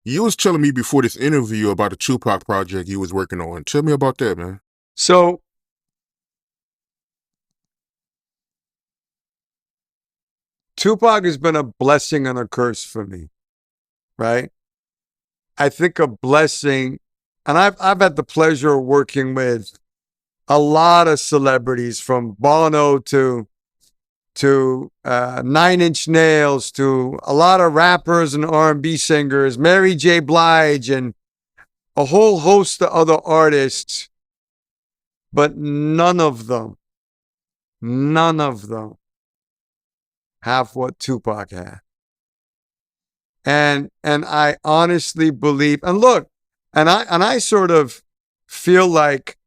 You was telling me before this interview about the Tupac project you was working on. Tell me about that, man. So Tupac has been a blessing and a curse for me, right? I think a blessing, and I've had the pleasure of working with a lot of celebrities from Bono to Nine Inch Nails to a lot of rappers and R&B singers, Mary J. Blige, and a whole host of other artists, but none of them have what Tupac had. And I honestly believe, and look, and I sort of feel like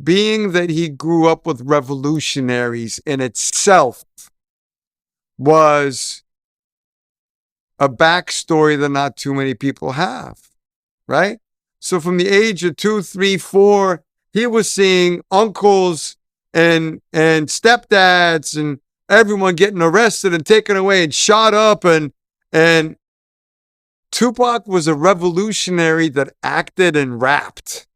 being that he grew up with revolutionaries in itself was a backstory that not too many people have, right? So from the age of 2, 3, 4, he was seeing uncles and stepdads and everyone getting arrested and taken away and shot up, and Tupac was a revolutionary that acted and rapped.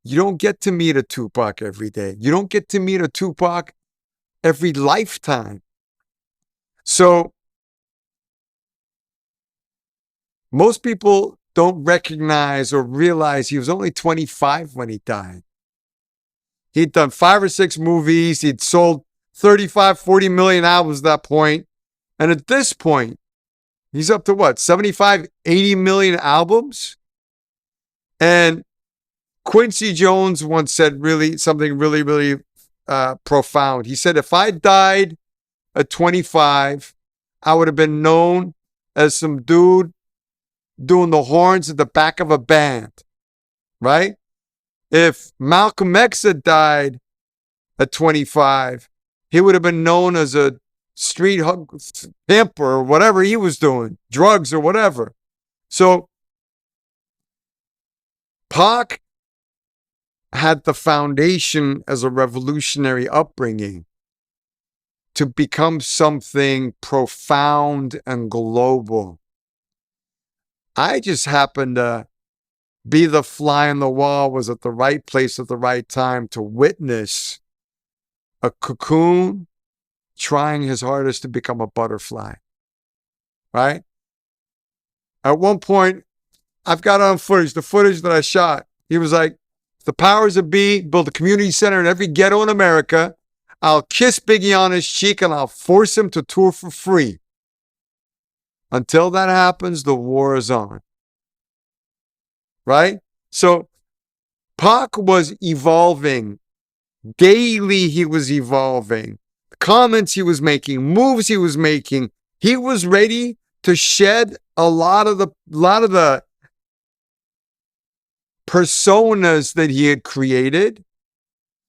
You don't get to meet a Tupac every day. You don't get to meet a Tupac every lifetime. So most people don't recognize or realize he was only 25 when he died. He'd done 5 or 6 movies. He'd sold 35, 40 million albums at that point. And at this point, he's up to what, 75, 80 million albums? And Quincy Jones once said something really profound. He said, if I died at 25, I would have been known as some dude doing the horns at the back of a band, right? If Malcolm X had died at 25, he would have been known as a street pimp or whatever he was doing, drugs or whatever. So Pac had the foundation as a revolutionary upbringing to become something profound and global. I just happened to be the fly on the wall, was at the right place at the right time to witness a cocoon trying his hardest to become a butterfly, right? At one point, I've got on footage, the footage that I shot. He was like, the powers that be build a community center in every ghetto in America. I'll kiss Biggie on his cheek and I'll force him to tour for free. Until that happens, the war is on. Right? So Pac was evolving. Daily he was evolving. The comments he was making, moves he was making. He was ready to shed a lot of the personas that he had created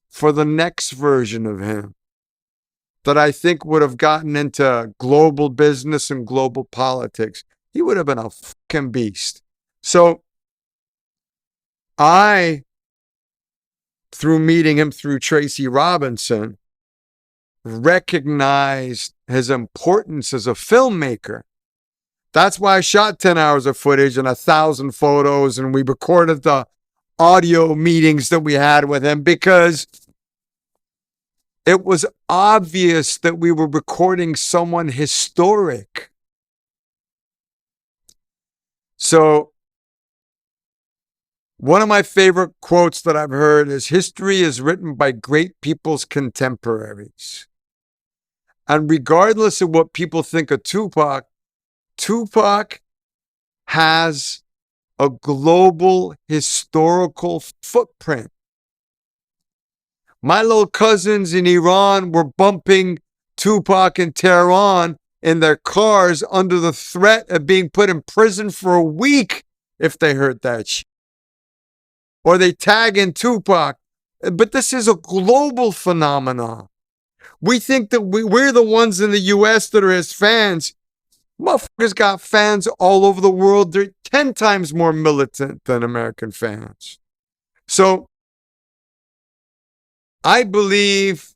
for the next version of him that I think would have gotten into global business and global politics. He would have been a fucking beast. So I, through meeting him through Tracy Robinson, recognized his importance as a filmmaker. That's why I shot 10 hours of footage and 1,000 photos, and we recorded the audio meetings that we had with him because it was obvious that we were recording someone historic. So one of my favorite quotes that I've heard is, history is written by great people's contemporaries. And regardless of what people think of Tupac, Tupac has a global historical footprint. My little cousins in Iran were bumping Tupac in Tehran in their cars under the threat of being put in prison for a week if they heard that shit. Or they tag in Tupac. But this is a global phenomenon. We think that we're the ones in the U.S. that are his fans. Motherfuckers got fans all over the world. They're 10 times more militant than American fans. So I believe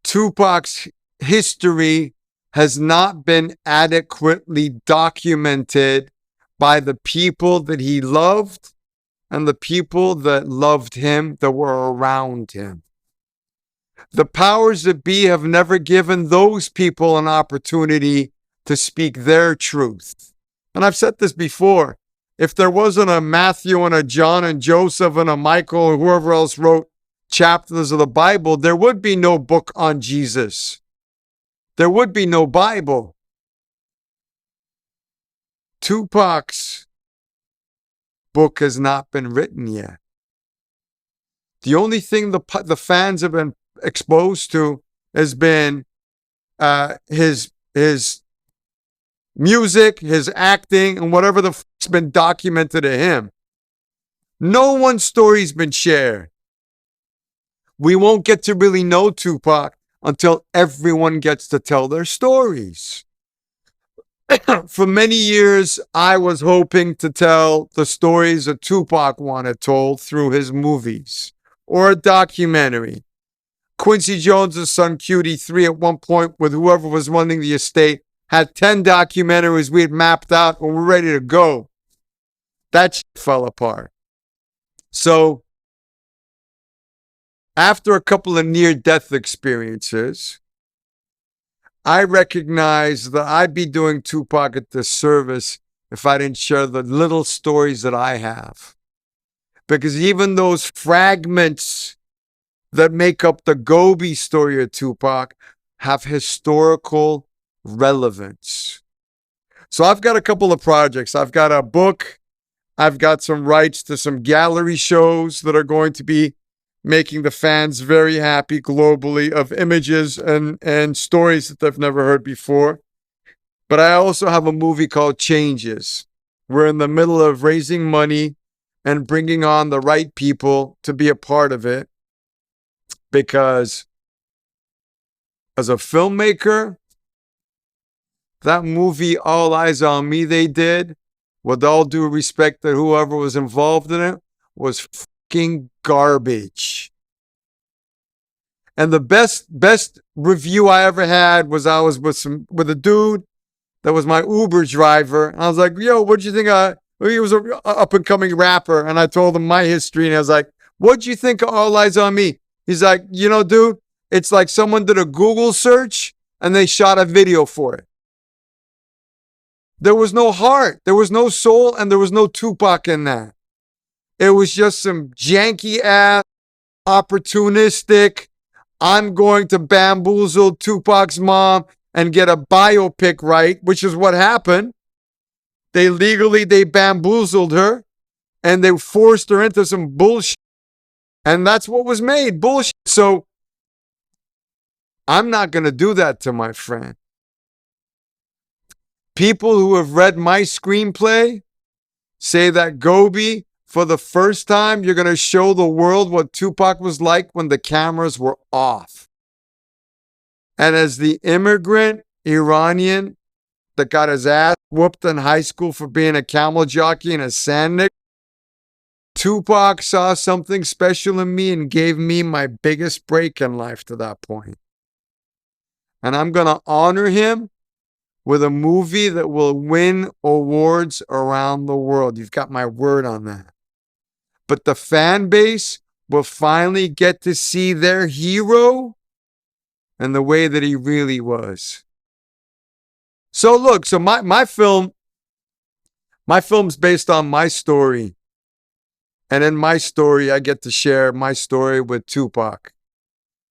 Tupac's history has not been adequately documented by the people that he loved and the people that loved him, that were around him. The powers that be have never given those people an opportunity to speak their truth. And I've said this before. If there wasn't a Matthew and a John and Joseph and a Michael or whoever else wrote chapters of the Bible, there would be no book on Jesus. There would be no Bible. Tupac's book has not been written yet. The only thing the fans have been exposed to has been his music, his acting, and whatever the fuck's been documented of him. No one's story's been shared. We won't get to really know Tupac until everyone gets to tell their stories. For many years, I was hoping to tell the stories that Tupac wanted told through his movies or a documentary. Quincy Jones' son, QD3, at one point, with whoever was running the estate, had 10 documentaries we had mapped out and we're ready to go. That shit fell apart. So, after a couple of near-death experiences, I recognized that I'd be doing Tupac a disservice if I didn't share the little stories that I have. Because even those fragments that make up the Gobi story of Tupac have historical relevance. So I've got a couple of projects. I've got a book. I've got some rights to some gallery shows that are going to be making the fans very happy globally, of images and stories that they've never heard before. But I also have a movie called Changes. We're in the middle of raising money and bringing on the right people to be a part of it. Because as a filmmaker, that movie, All Eyes on Me, they did, with all due respect to whoever was involved in it, was fucking garbage. And the best review I ever had was I was with a dude that was my Uber driver. And I was like, yo, what'd you think he was an up-and-coming rapper. And I told him my history. And I was like, what'd you think of All Eyes on Me? He's like, you know, dude, it's like someone did a Google search and they shot a video for it. There was no heart, there was no soul, and there was no Tupac in that. It was just some janky ass, opportunistic, I'm going to bamboozle Tupac's mom and get a biopic right, which is what happened. They bamboozled her and they forced her into some bullshit. And that's what was made, bullshit. So I'm not going to do that to my friend. People who have read my screenplay say that Gobi, for the first time, you're going to show the world what Tupac was like when the cameras were off. And as the immigrant Iranian that got his ass whooped in high school for being a camel jockey and a sandnik, Tupac saw something special in me and gave me my biggest break in life to that point. And I'm going to honor him with a movie that will win awards around the world. You've got my word on that. But the fan base will finally get to see their hero and the way that he really was. So look, so my film's based on my story. And in my story, I get to share my story with Tupac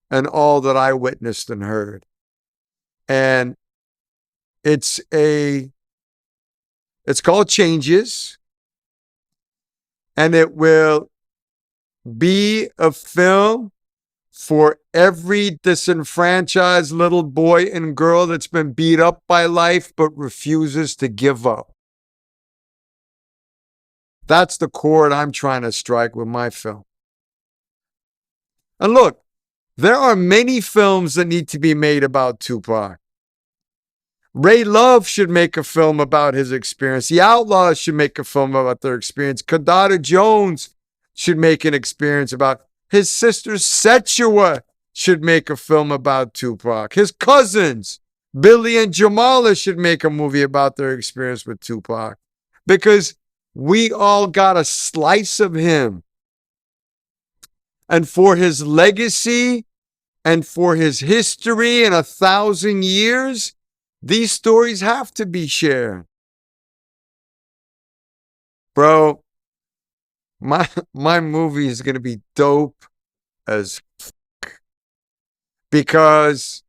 and all that I witnessed and heard. And it's called Changes. And it will be a film for every disenfranchised little boy and girl that's been beat up by life but refuses to give up. That's the chord I'm trying to strike with my film. And look, there are many films that need to be made about Tupac. Ray Love should make a film about his experience. The Outlaws should make a film about their experience. Kadada Jones should make an experience about his sister Setua should make a film about Tupac. His cousins, Billy and Jamala should make a movie about their experience with Tupac, because we all got a slice of him. And for his legacy and for his history in 1,000 years, these stories have to be shared. Bro, my movie is going to be dope as fuck, because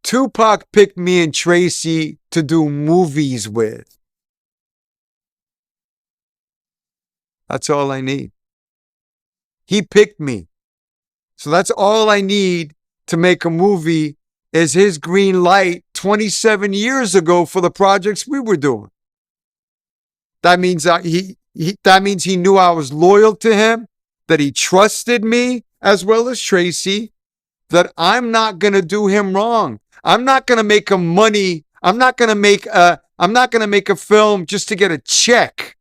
Tupac picked me and Tracy to do movies with. That's all I need. He picked me. So that's all I need to make a movie, is his green light 27 years ago for the projects we were doing. That means that means he knew I was loyal to him, that he trusted me as well as Tracy, that I'm not going to do him wrong. I'm not going to make him money. I'm not going to make a film just to get a check.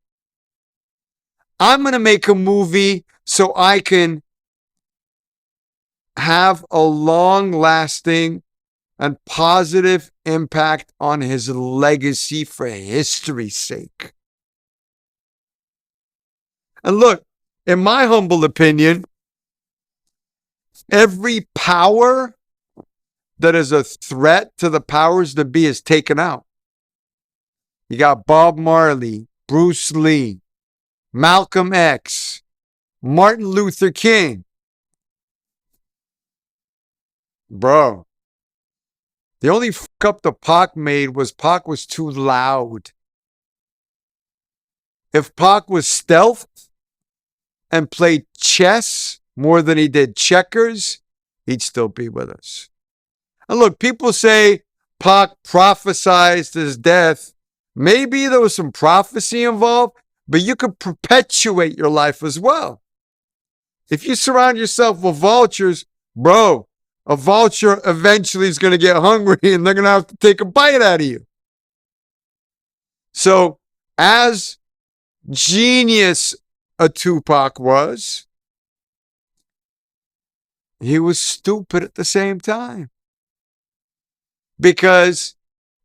I'm going to make a movie so I can have a long-lasting and positive impact on his legacy for history's sake. And look, in my humble opinion, every power that is a threat to the powers that be is taken out. You got Bob Marley, Bruce Lee, Malcolm X, Martin Luther King. Bro, the only fuck up the Pac made was Pac was too loud. If Pac was stealthed and played chess more than he did checkers, he'd still be with us. And look, people say Pac prophesized his death. Maybe there was some prophecy involved, but you could perpetuate your life as well. If you surround yourself with vultures, bro, a vulture eventually is going to get hungry and they're going to have to take a bite out of you. So, as genius a Tupac was, he was stupid at the same time. Because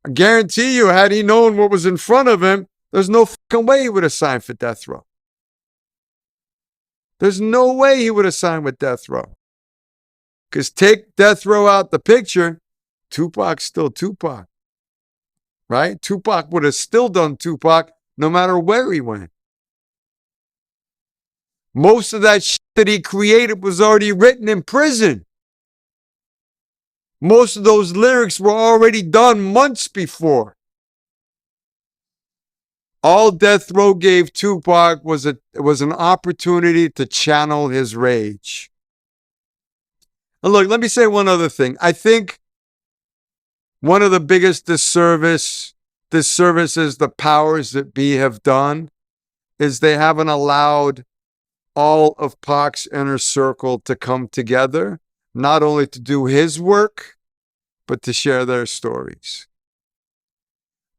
I guarantee you, had he known what was in front of him, there's no fucking way he would have signed for death row. There's no way he would have signed with death row. Because take death row out the picture, Tupac's still Tupac. Right? Tupac would have still done Tupac no matter where he went. Most of that shit that he created was already written in prison. Most of those lyrics were already done months before. All death row gave Tupac was an opportunity to channel his rage. And look, let me say one other thing. I think one of the biggest disservices the powers that be have done is they haven't allowed all of Pac's inner circle to come together, not only to do his work, but to share their stories.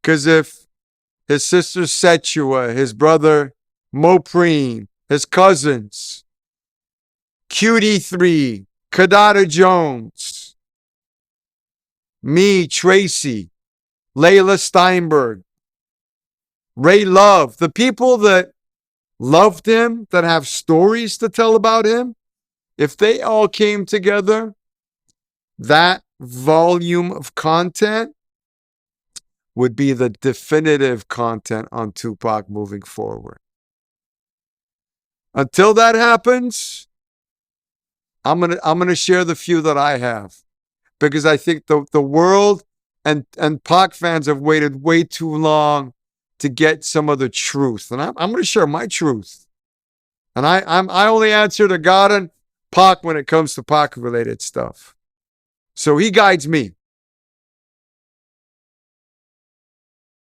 Because if his sister Setua, his brother Mopreme, his cousins, QD3, Kadada Jones, me, Tracy, Layla Steinberg, Ray Love, the people that loved him, that have stories to tell about him, if they all came together, that volume of content would be the definitive content on Tupac moving forward. Until that happens, I'm gonna share the few that I have, because I think the world and Pac fans have waited way too long to get some of the truth, and I'm gonna share my truth. And I only answer to God and Pac when it comes to Pac related stuff. So he guides me.